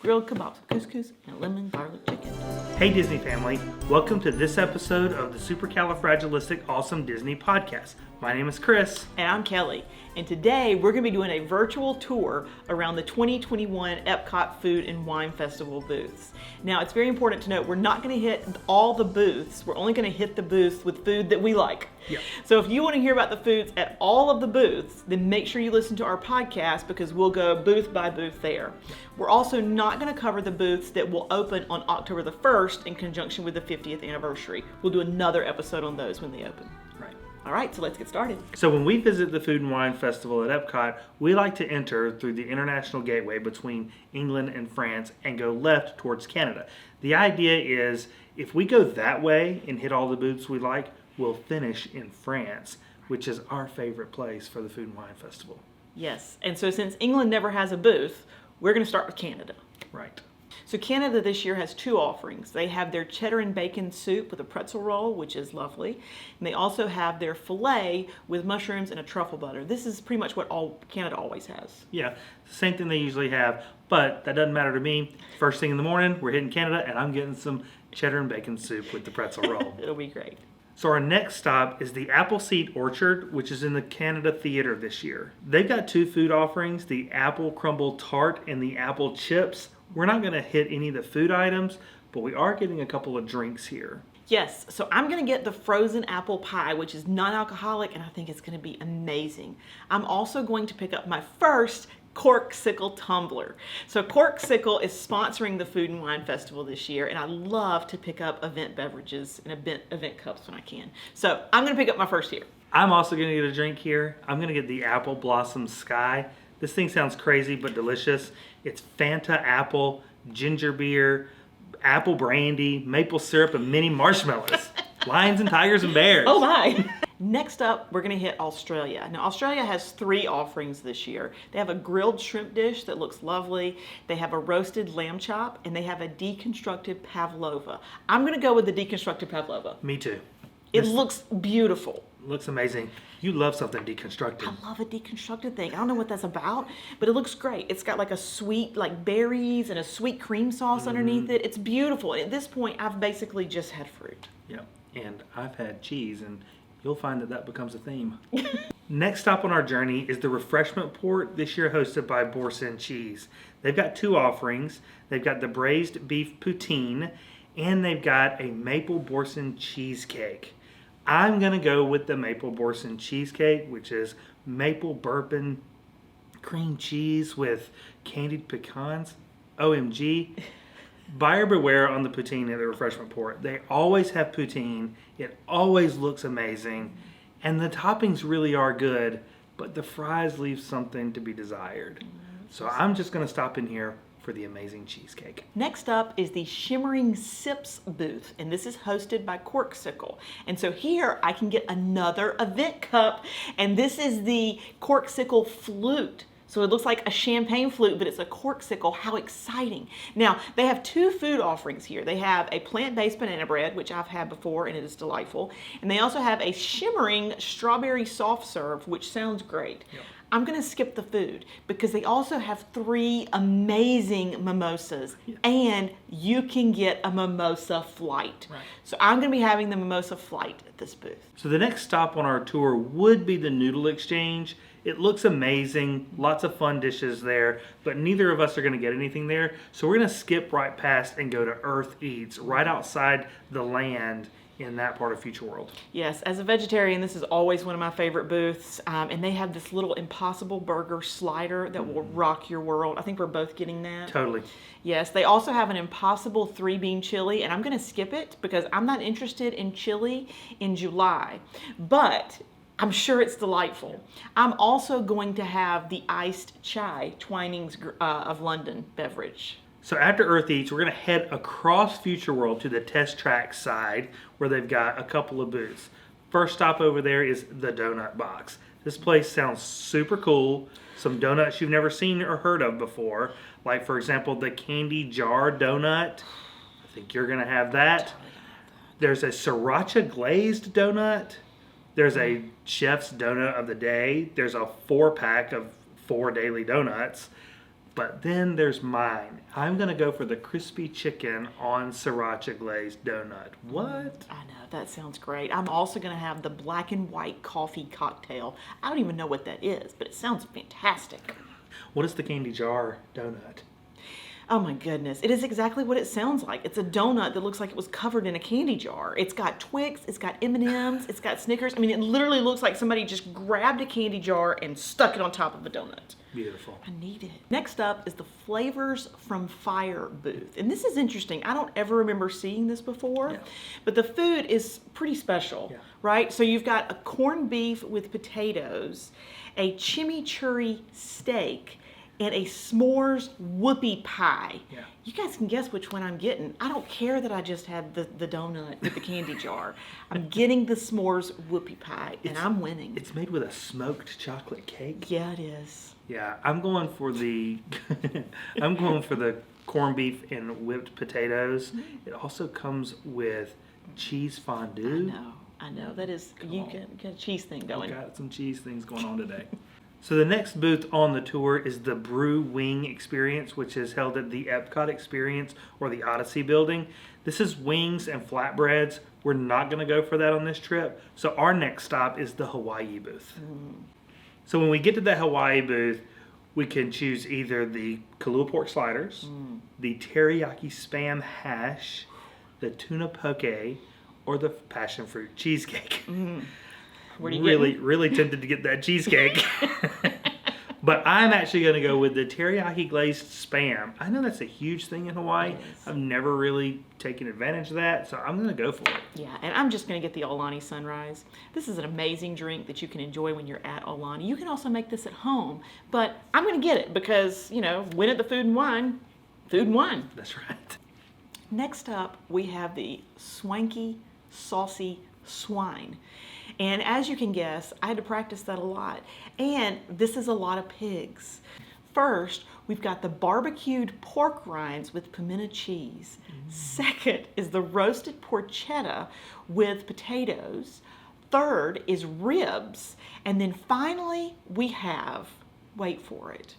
grilled kebabs with couscous, and lemon garlic chicken. Hey Disney family, welcome to this episode of the Supercalifragilistic Awesome Disney Podcast. My name is Chris. And I'm Kelly. And today we're going to be doing a virtual tour around the 2021 Epcot Food and Wine Festival booths. Now, it's very important to note we're not going to hit all the booths. We're only going to hit the booths with food that we like. Yep. So if you want to hear about the foods at all of the booths, then make sure you listen to our podcast because we'll go booth by booth there. We're also not going to cover the booths that will open on October the 1st in conjunction with the 50th anniversary. We'll do another episode on those when they open. Right. All right, so let's get started. So when we visit the Food and Wine Festival at Epcot, we like to enter through the international gateway between England and France and go left towards Canada. The idea is if we go that way and hit all the booths we like, we'll finish in France, which is our favorite place for the Food and Wine Festival. Yes, and so since England never has a booth, we're going to start with Canada. Right. So Canada this year has two offerings. They have their cheddar and bacon soup with a pretzel roll, which is lovely. And they also have their filet with mushrooms and a truffle butter. This is pretty much what all Canada always has. Yeah, same thing they usually have, but that doesn't matter to me. First thing in the morning, we're hitting Canada, and I'm getting some cheddar and bacon soup with the pretzel roll. It'll be great. So our next stop is the Appleseed Orchard, which is in the Canada Theater this year. They've got two food offerings, the apple crumble tart and the apple chips. We're not going to hit any of the food items, but we are getting a couple of drinks here. Yes, so I'm going to get the frozen apple pie, which is non-alcoholic, and I think it's going to be amazing. I'm also going to pick up my first Corksicle tumbler. So Corksicle is sponsoring the Food and Wine Festival this year, and I love to pick up event beverages and event cups when I can. So I'm going to pick up my first here. I'm also going to get a drink here. I'm going to get the Apple Blossom Sky. This thing sounds crazy but delicious. It's Fanta apple, ginger beer, apple brandy, maple syrup, and mini marshmallows. Lions and tigers and bears. Oh my! Next up, we're going to hit Australia. Now, Australia has three offerings this year. They have a grilled shrimp dish that looks lovely. They have a roasted lamb chop, and they have a deconstructed pavlova. I'm going to go with the deconstructed pavlova. Me too. It looks beautiful. Looks amazing. You love something deconstructed. I love a deconstructed thing. I don't know what that's about, but it looks great. It's got like a sweet, like berries and a sweet cream sauce underneath it. It's beautiful. And at this point, I've basically just had fruit. Yeah, and I've had cheese, and you'll find that that becomes a theme. Next stop on our journey is the refreshment port, this year hosted by Boursin Cheese. They've got two offerings. They've got the braised beef poutine, and they've got a maple Boursin cheesecake. I'm going to go with the maple Boursin cheesecake, which is maple bourbon cream cheese with candied pecans. OMG. Buyer beware on the poutine at the refreshment port. They always have poutine. It always looks amazing. And the toppings really are good, but the fries leave something to be desired. So I'm just going to stop in here for the amazing cheesecake. Next up is the Shimmering Sips booth, and this is hosted by Corksicle. And so here I can get another event cup, and this is the Corksicle flute. So it looks like a champagne flute, but it's a Corksicle. How exciting. Now, they have two food offerings here. They have a plant-based banana bread, which I've had before, and it is delightful. And they also have a shimmering strawberry soft serve, which sounds great. Yep. I'm going to skip the food because they also have three amazing mimosas, and you can get a mimosa flight. Right. So I'm going to be having the mimosa flight at this booth. So the next stop on our tour would be the Noodle Exchange. It looks amazing, lots of fun dishes there, but neither of us are going to get anything there. So we're going to skip right past and go to Earth Eats, right outside the land in that part of Future World. Yes, as a vegetarian, this is always one of my favorite booths, and they have this little Impossible Burger slider that will rock your world. I think we're both getting that. Totally. Yes, they also have an Impossible 3-bean chili, and I'm going to skip it because I'm not interested in chili in July, but I'm sure it's delightful. I'm also going to have the iced chai, Twinings of London beverage. So after Earth Eats, we're going to head across Future World to the Test Track side where they've got a couple of booths. First stop over there is the Donut Box. This place sounds super cool. Some donuts you've never seen or heard of before. Like, for example, the candy jar donut. I think you're going to have that. There's a sriracha glazed donut. There's a chef's donut of the day. There's a 4-pack of 4 daily donuts. But then there's mine. I'm going to go for the crispy chicken on sriracha glazed donut. What? I know, that sounds great. I'm also going to have the black and white coffee cocktail. I don't even know what that is, but it sounds fantastic. What is the candy jar donut? Oh my goodness, it is exactly what it sounds like. It's a donut that looks like it was covered in a candy jar. It's got Twix, it's got M&Ms, it's got Snickers. I mean, it literally looks like somebody just grabbed a candy jar and stuck it on top of a donut. Beautiful. I need it. Next up is the Flavors from Fire booth. And this is interesting. I don't ever remember seeing this before, Yeah. but the food is pretty special, Yeah. right? So you've got a corned beef with potatoes, a chimichurri steak, and a s'mores whoopie pie. Yeah. You guys can guess which one I'm getting. I don't care that I just had the donut with the candy jar. I'm getting the s'mores whoopie pie, and I'm winning. It's made with a smoked chocolate cake. Yeah, it is. Yeah, I'm going for the I'm going for the corned beef and whipped potatoes. It also comes with cheese fondue. I know. That is, you get a cheese thing going. I've got some cheese things going on today. So the next booth on the tour is the Brew Wing Experience, which is held at the Epcot Experience or the Odyssey building. This is wings and flatbreads. We're not going to go for that on this trip. So our next stop is the Hawaii booth. So when we get to the Hawaii booth, we can choose either the Kahlua pork sliders, the teriyaki spam hash, the tuna poke, or the passion fruit cheesecake. What are you Really tempted to get that cheesecake. But I'm actually going to go with the teriyaki glazed spam. I know that's a huge thing in Hawaii. Yes. I've never really taken advantage of that, so I'm going to go for it. Yeah, and I'm just going to get the Aulani Sunrise. This is an amazing drink that you can enjoy when you're at Aulani. You can also make this at home, but I'm going to get it because, win at the Food and Wine, That's right. Next up, we have the Swanky Saucy Swine. And as you can guess, I had to practice that a lot. And this is a lot of pigs. First, we've got the barbecued pork rinds with pimento cheese. Second is the roasted porchetta with potatoes. Third is ribs. And then finally, we have, wait for it,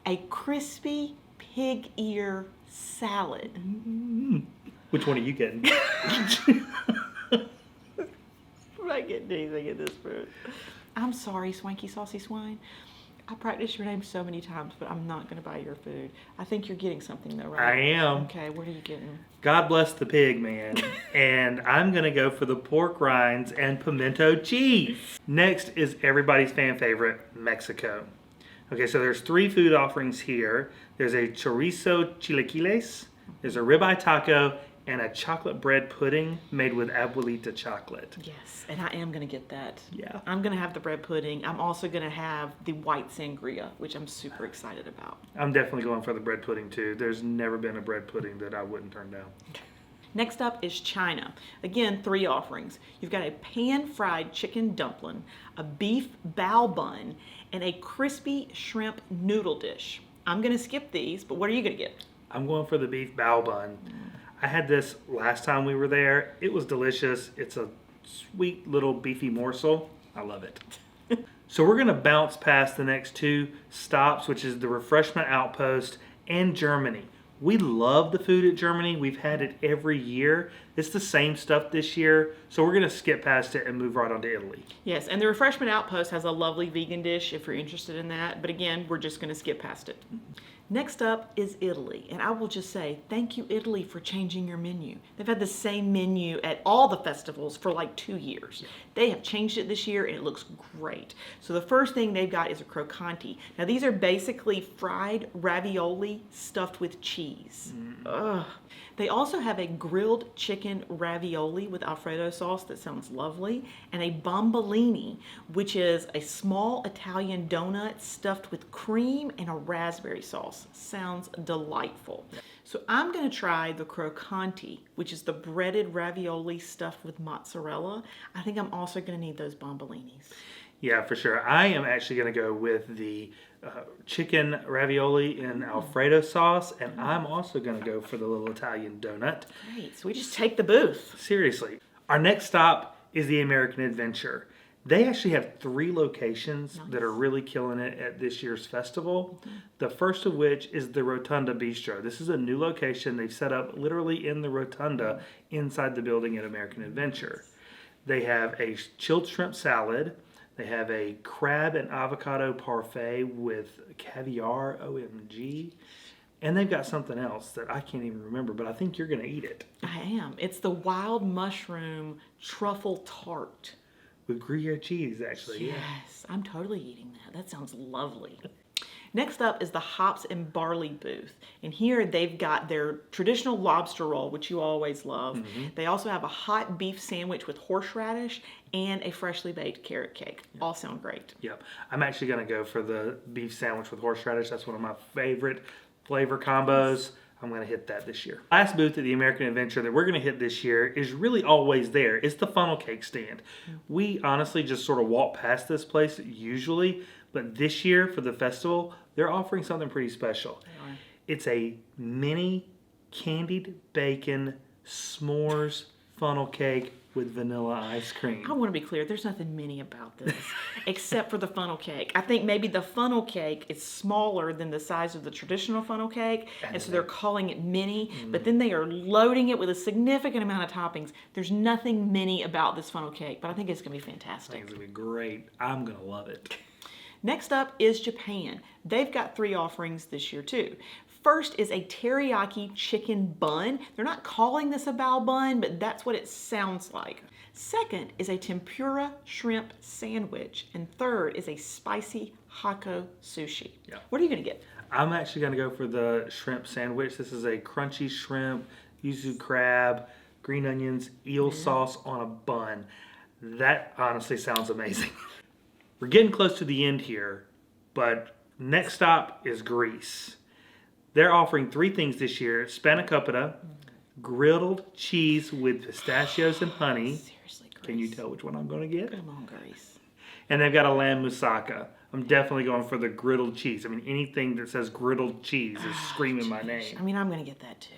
a crispy pig ear salad. Which one are you getting? I'm not getting anything in this food. I'm sorry, Swanky Saucy Swine. I practiced your name so many times, but I'm not going to buy your food. I think you're getting something though, right? I am. Okay, what are you getting? God bless the pig, man. And I'm going to go for the pork rinds and pimento cheese. Next is everybody's fan favorite, Mexico. Okay, so there's 3 food offerings here. There's a chorizo chilaquiles, there's a ribeye taco, and a chocolate bread pudding made with abuelita chocolate. Yes, and I am going to get that. Yeah. I'm going to have the bread pudding. I'm also going to have the white sangria, which I'm super excited about. I'm definitely going for the bread pudding too. There's never been a bread pudding that I wouldn't turn down. Next up is China. Again, 3 offerings. You've got a pan-fried chicken dumpling, a beef bao bun, and a crispy shrimp noodle dish. I'm going to skip these, but what are you going to get? I'm going for the beef bao bun. I had this last time we were there. It was delicious. It's a sweet little beefy morsel. I love it. So we're going to bounce past the next 2 stops, which is the Refreshment Outpost and Germany. We love the food at Germany. We've had it every year. It's the same stuff this year. So we're going to skip past it and move right on to Italy. Yes, and the Refreshment Outpost has a lovely vegan dish if you're interested in that. But again, we're just going to skip past it. Next up is Italy, and I will just say thank you, Italy, for changing your menu. They've had the same menu at all the festivals for like 2 years. They have changed it this year, and it looks great. So the first thing they've got is a croccante. Now these are basically fried ravioli stuffed with cheese. Ugh. They also have a grilled chicken ravioli with Alfredo sauce that sounds lovely, and a bombolini, which is a small Italian donut stuffed with cream and a raspberry sauce. Sounds delightful. So I'm going to try the croccante, which is the breaded ravioli stuffed with mozzarella. I think I'm also going to need those bombolinis. Yeah, for sure. I am actually going to go with the chicken ravioli in Alfredo sauce, and I'm also going to go for the little Italian donut. Great. So we just take the booth. Seriously. Our next stop is the American Adventure. They actually have 3 locations Nice. that are really killing it at this year's festival. The first of which is the Rotunda Bistro. This is a new location they've set up literally in the rotunda inside the building at American Adventure. They have a chilled shrimp salad. They have a crab and avocado parfait with caviar, OMG. And they've got something else that I can't even remember, but I think you're going to eat it. I am. It's the wild mushroom truffle tart. With Gruyere cheese, actually. Yeah. Yes, I'm totally eating that. That sounds lovely. Next up is the hops and barley booth. And here they've got their traditional lobster roll, which you always love. They also have a hot beef sandwich with horseradish and a freshly baked carrot cake. All sound great. Yep. I'm actually going to go for the beef sandwich with horseradish. That's one of my favorite flavor combos. I'm going to hit that this year. Last booth at the American Adventure that we're going to hit this year is really always there. It's the funnel cake stand. We honestly just sort of walk past this place usually, but this year for the festival, they're offering something pretty special. It's a mini candied bacon s'mores funnel cake with vanilla ice cream. I want to be clear, there's nothing mini about this except for the funnel cake. I think maybe the funnel cake is smaller than the size of the traditional funnel cake, and so they're calling it mini, but then they are loading it with a significant amount of toppings. There's nothing mini about this funnel cake, but I think it's going to be I think fantastic. it's going to be great. I'm going to love it. Next up is Japan. They've got 3 offerings this year too. First is a teriyaki chicken bun. They're not calling this a bao bun, but that's what it sounds like. Second is a tempura shrimp sandwich. And third is a spicy hako sushi. Yeah. What are you going to get? I'm actually going to go for the shrimp sandwich. This is a crunchy shrimp, yuzu crab, green onions, eel sauce on a bun. That honestly sounds amazing. We're getting close to the end here, but next stop is Greece. They're offering 3 things this year: spanakopita, grilled cheese with pistachios and honey. Seriously, Grace. Can you tell which one I'm going to get? Come on, Grace. And they've got a lamb moussaka. I'm definitely going for the griddled cheese. I mean, anything that says griddled cheese is screaming my name. I mean, I'm going to get that too.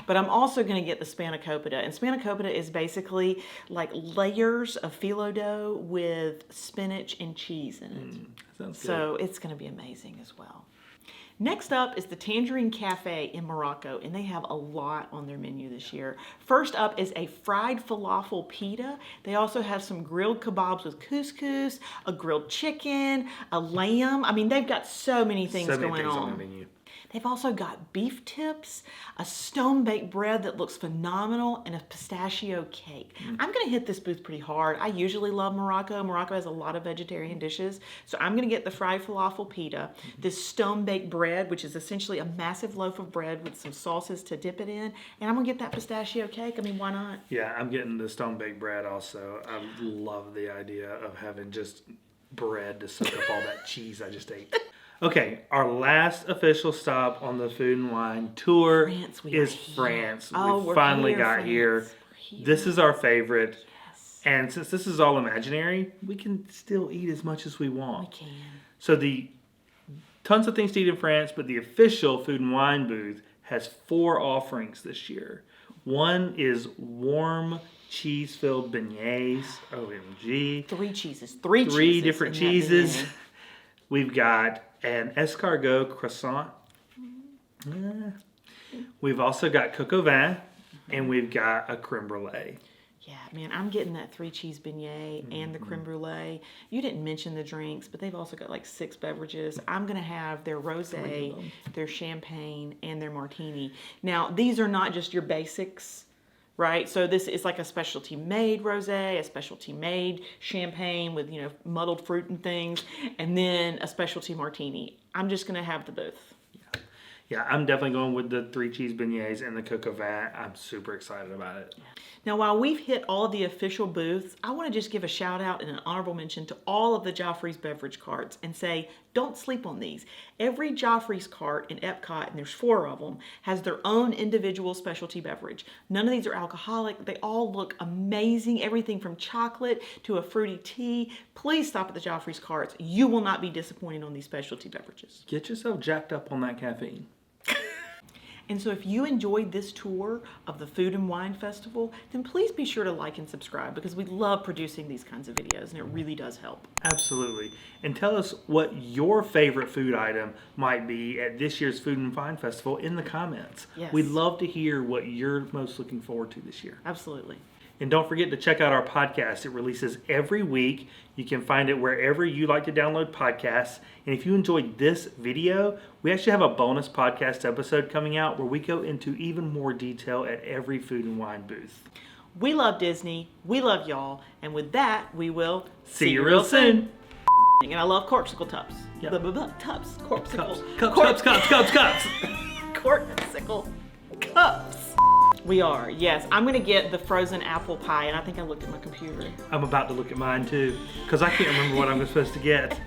But I'm also going to get the spanakopita. And spanakopita is basically like layers of phyllo dough with spinach and cheese in it. Sounds good. So it's going to be amazing as well. Next up is the Tangerine Cafe in Morocco, and they have a lot on their menu this year. First up is a fried falafel pita. They also have some grilled kebabs with couscous, a grilled chicken, a lamb. I mean, they've got so many things so many going things on. on the menu. They've also got beef tips, a stone-baked bread that looks phenomenal, and a pistachio cake. I'm going to hit this booth pretty hard. I usually love Morocco. Morocco has a lot of vegetarian dishes. So I'm going to get the fried falafel pita, this stone-baked bread, which is essentially a massive loaf of bread with some sauces to dip it in, and I'm going to get that pistachio cake. I mean, why not? Yeah, I'm getting the stone baked bread also. I love the idea of having just bread to soak up all that cheese I just ate. Okay, our last official stop on the Food and Wine tour France, we is are here. France. Oh, We we're finally here, got France. here. We're here. This is our favorite. Yes, And since this is all imaginary, we can still eat as much as we we want. can. So the tons of things to eat in France, but the official Food and Wine booth has 4 offerings this year. One is warm cheese-filled beignets. OMG. 3 cheeses. 3 different in that cheeses. beignet. We've got an escargot croissant. We've also got coq au vin, and we've got a creme brulee. Yeah, man, I'm getting that 3 cheese beignet and the creme brulee. You didn't mention the drinks, but they've also got like 6 beverages. I'm going to have their rosé, their champagne, and their martini. Now, these are not just your basics, right? So this is like a specialty made rosé, a specialty made champagne with, muddled fruit and things, and then a specialty martini. I'm just going to have the both. Yeah, I'm definitely going with the 3 cheese beignets and the coq au vin. I'm super excited about it. Now, while we've hit all of the official booths, I want to just give a shout out and an honorable mention to all of the Joffrey's beverage carts and say, don't sleep on these. Every Joffrey's cart in Epcot, and there's 4 of them, has their own individual specialty beverage. None of these are alcoholic. They all look amazing. Everything from chocolate to a fruity tea. Please stop at the Joffrey's carts. You will not be disappointed on these specialty beverages. Get yourself jacked up on that caffeine. And so if you enjoyed this tour of the Food and Wine Festival, then please be sure to like and subscribe because we love producing these kinds of videos and it really does help. Absolutely. And tell us what your favorite food item might be at this year's Food and Wine Festival in the comments. Yes. We'd love to hear what you're most looking forward to this year. Absolutely. And don't forget to check out our podcast. It releases every week. You can find it wherever you like to download podcasts. And if you enjoyed this video, we actually have a bonus podcast episode coming out where we go into even more detail at every Food and Wine booth. We love Disney. We love y'all. And with that, we will See you real soon. And I love corksicle tubs. Yep. Tubs. Corksicle. Cups. Corksicle cups. We are, yes. I'm going to get the frozen apple pie, and I think I looked at my computer. I'm about to look at mine too, because I can't remember what I'm supposed to get.